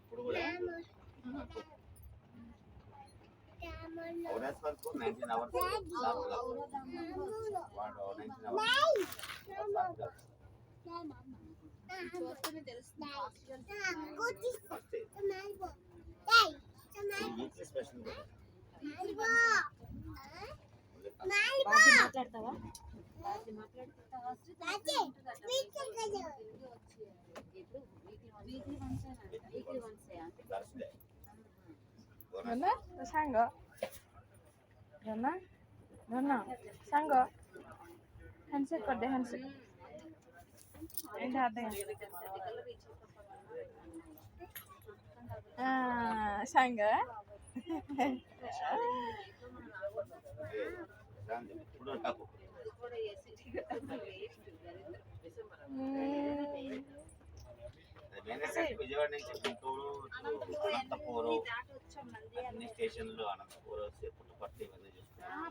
ఇప్పుడు కూడా అవురాస్ వరకు 19 అవర్స్ వాడు 19 అవర్స్ చూస్తేనే తెలుస్తుంది స్పెషల్ మాట్లాడతావా ସାଙ୍ଗ ଧନ ଧନ ସାଙ୍ଗ ହ୍ୟାଣ୍ଡସେକ୍ କରିଦେ ହ୍ୟାଣ୍ଡସେକ୍ ଏଇଟା ହାତ ସାଙ୍ଗ విజయవాడ నుంచి గుంటూరు అనంతపూరు అన్ని స్టేషన్లు అనంతపూర్ పుట్టపర్తి ఇవన్నీ చూసుకున్నాం.